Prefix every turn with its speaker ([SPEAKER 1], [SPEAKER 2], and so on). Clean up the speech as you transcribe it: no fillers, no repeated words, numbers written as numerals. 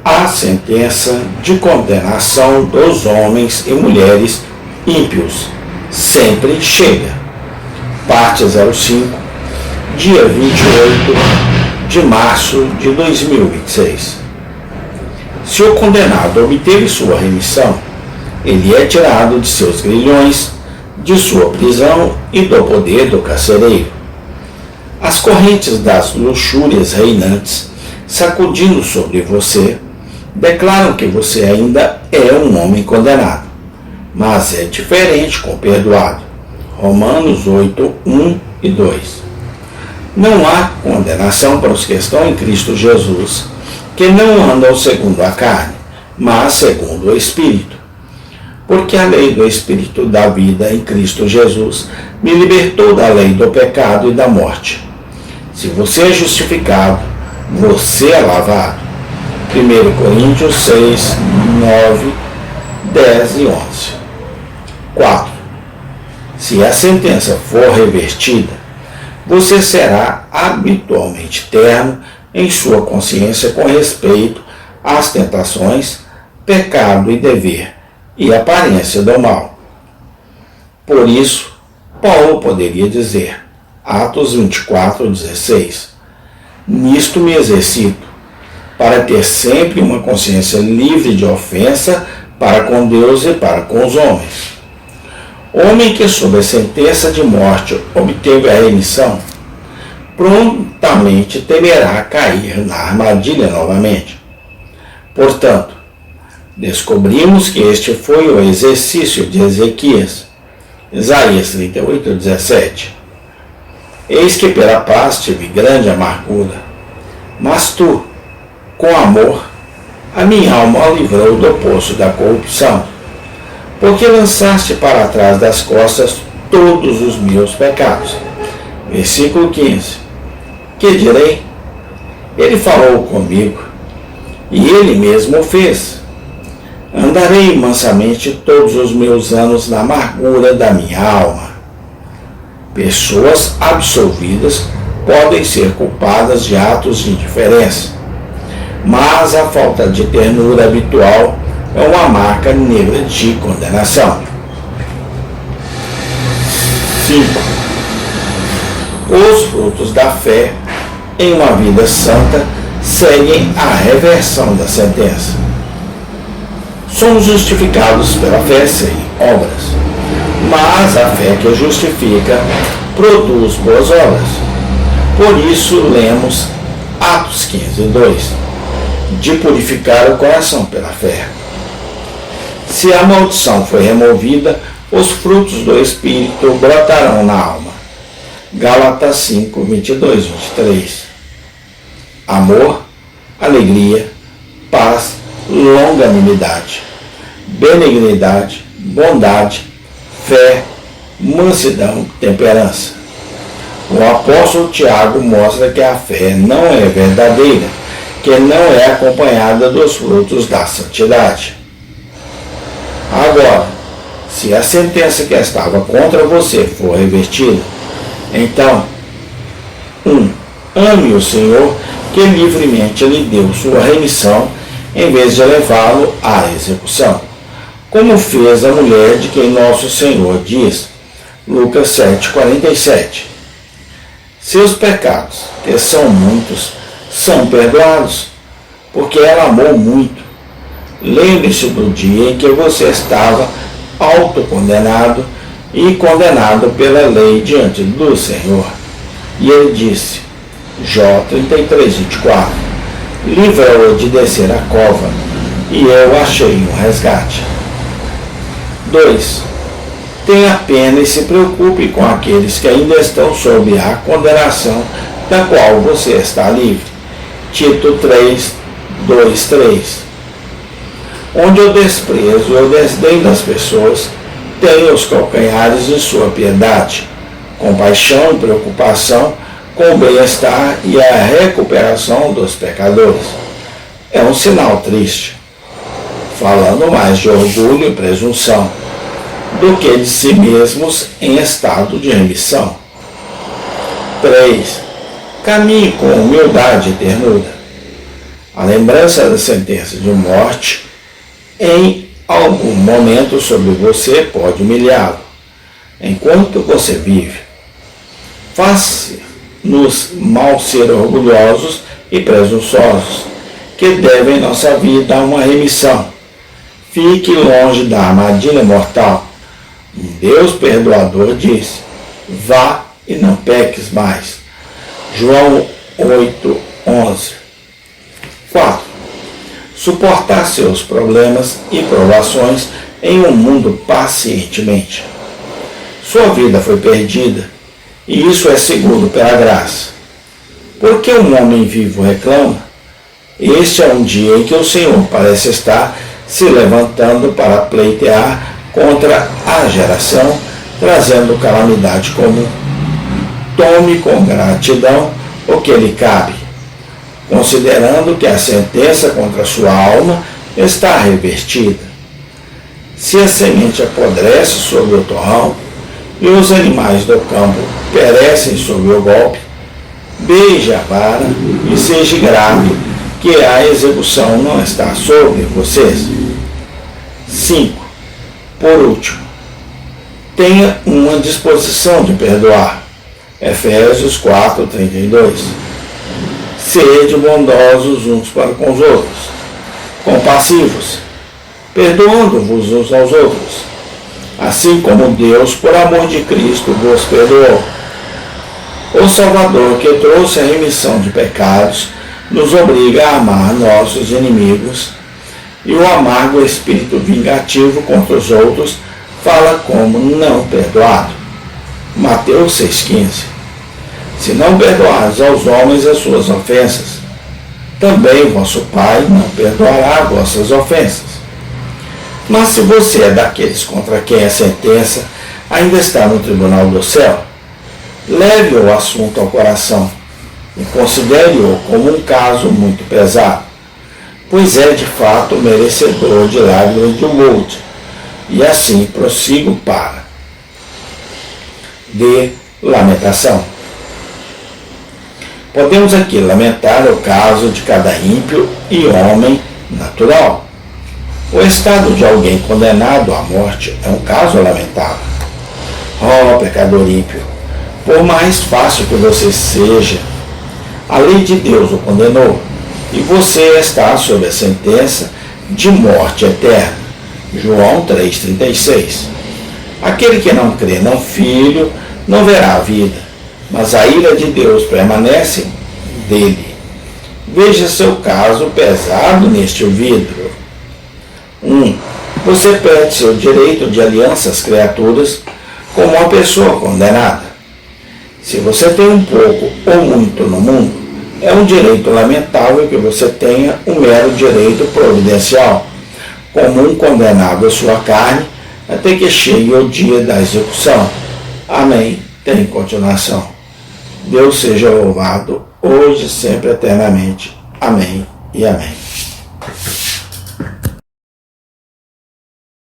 [SPEAKER 1] A sentença de condenação dos homens e mulheres ímpios sempre chega. Parte 05, dia 28 de março de 2026. Se o condenado obteve sua remissão, ele é tirado de seus grilhões, de sua prisão e do poder do carcereiro. As correntes das luxúrias reinantes, sacudindo sobre você, declaram que você ainda é um homem condenado, mas é diferente com o perdoado. Romanos 8, 1 e 2. Não há condenação para os que estão em Cristo Jesus, que não andam segundo a carne, mas segundo o Espírito. Porque a lei do Espírito da vida em Cristo Jesus me libertou da lei do pecado e da morte. Se você é justificado, você é lavado. 1 Coríntios 6, 9, 10 e 11. 4. Se a sentença for revertida, você será habitualmente terno em sua consciência com respeito às tentações, pecado e dever, e aparência do mal. Por isso, Paulo poderia dizer, Atos 24, 16, nisto me exercito, para ter sempre uma consciência livre de ofensa para com Deus e para com os homens. Homem que sob a sentença de morte obteve a remissão, prontamente temerá cair na armadilha novamente. Portanto, descobrimos que este foi o exercício de Ezequias. Isaías 38, 17. Eis que pela paz tive grande amargura, mas tu, com amor, a minha alma livrou do poço da corrupção, porque lançaste para trás das costas todos os meus pecados. Versículo 15. Que direi? Ele falou comigo, e ele mesmo o fez. Andarei mansamente todos os meus anos na amargura da minha alma. Pessoas absolvidas podem ser culpadas de atos de indiferença, mas a falta de ternura habitual é uma marca negra de condenação. 5. Os frutos da fé em uma vida santa seguem a reversão da sentença. Somos justificados pela fé sem obras, mas a fé que justifica produz boas obras. Por isso lemos Atos 15, 2, de purificar o coração pela fé. Se a maldição foi removida, os frutos do Espírito brotarão na alma. Gálatas 5, 22, 23. Amor, alegria, paz, longanimidade, benignidade, bondade, fé, mansidão, temperança. O apóstolo Tiago mostra que a fé não é verdadeira, que não é acompanhada dos frutos da santidade. Agora, se a sentença que estava contra você for revertida, então, 1. Ame o Senhor, que livremente lhe deu sua remissão, em vez de levá-lo à execução, como fez a mulher de quem nosso Senhor diz, Lucas 7, 47. Seus pecados, que são muitos, são perdoados, porque ela amou muito. Lembre-se do dia em que você estava autocondenado e condenado pela lei diante do Senhor. E ele disse, Jó 33, 24, livra-o de descer a cova, e eu achei um resgate. 2. Tenha pena e se preocupe com aqueles que ainda estão sob a condenação da qual você está livre. Tito 3, 2, 3. Onde o desprezo e o desdém das pessoas têm os calcanhares de sua piedade, compaixão e preocupação com o bem-estar e a recuperação dos pecadores. É um sinal triste, falando mais de orgulho e presunção do que de si mesmos em estado de remissão. 3. Caminhe com humildade e ternura. A lembrança da sentença de morte em algum momento sobre você pode humilhá-lo. Enquanto você vive, faz-nos mal ser orgulhosos e presunçosos, que devem nossa vida a uma remissão. Fique longe da armadilha mortal. Um Deus perdoador disse: vá e não peques mais. João 8:11. 4. Suportar seus problemas e provações em um mundo pacientemente. Sua vida foi perdida, e isso é seguro pela graça. Por que um homem vivo reclama? Este é um dia em que o Senhor parece estar se levantando para pleitear contra a geração, trazendo calamidade comum. Tome com gratidão o que lhe cabe, considerando que a sentença contra sua alma está revertida. Se a semente apodrece sobre o torrão e os animais do campo perecem sob o golpe, beije a vara e seja grato que a execução não está sobre vocês. 5. Por último, tenha uma disposição de perdoar. Efésios 4:32. Sede bondosos uns para com os outros, compassivos, perdoando-vos uns aos outros, assim como Deus, por amor de Cristo, vos perdoou. O Salvador, que trouxe a remissão de pecados, nos obriga a amar nossos inimigos, e o amargo espírito vingativo contra os outros fala como não perdoado. Mateus 6,15. Se não perdoares aos homens as suas ofensas, também vosso Pai não perdoará vossas ofensas. Mas se você é daqueles contra quem a sentença ainda está no tribunal do céu, leve o assunto ao coração e considere-o como um caso muito pesado, pois é de fato merecedor de lágrimas de humilde, e assim prossigo para de lamentação. Podemos aqui lamentar o caso de cada ímpio e homem natural. O estado de alguém condenado à morte é um caso lamentável. Oh, pecador ímpio, por mais fácil que você seja, a lei de Deus o condenou, e você está sob a sentença de morte eterna. João 3,36. Aquele que não crê no Filho não verá a vida, mas a ira de Deus permanece dele. Veja seu caso pesado neste vidro. 1. Você perde seu direito de aliança às criaturas como uma pessoa condenada. Se você tem um pouco ou muito no mundo, é um direito lamentável que você tenha um mero direito providencial, como um condenado à sua carne, até que chegue o dia da execução. Amém. Tem continuação. Deus seja louvado, hoje, sempre, eternamente. Amém e amém.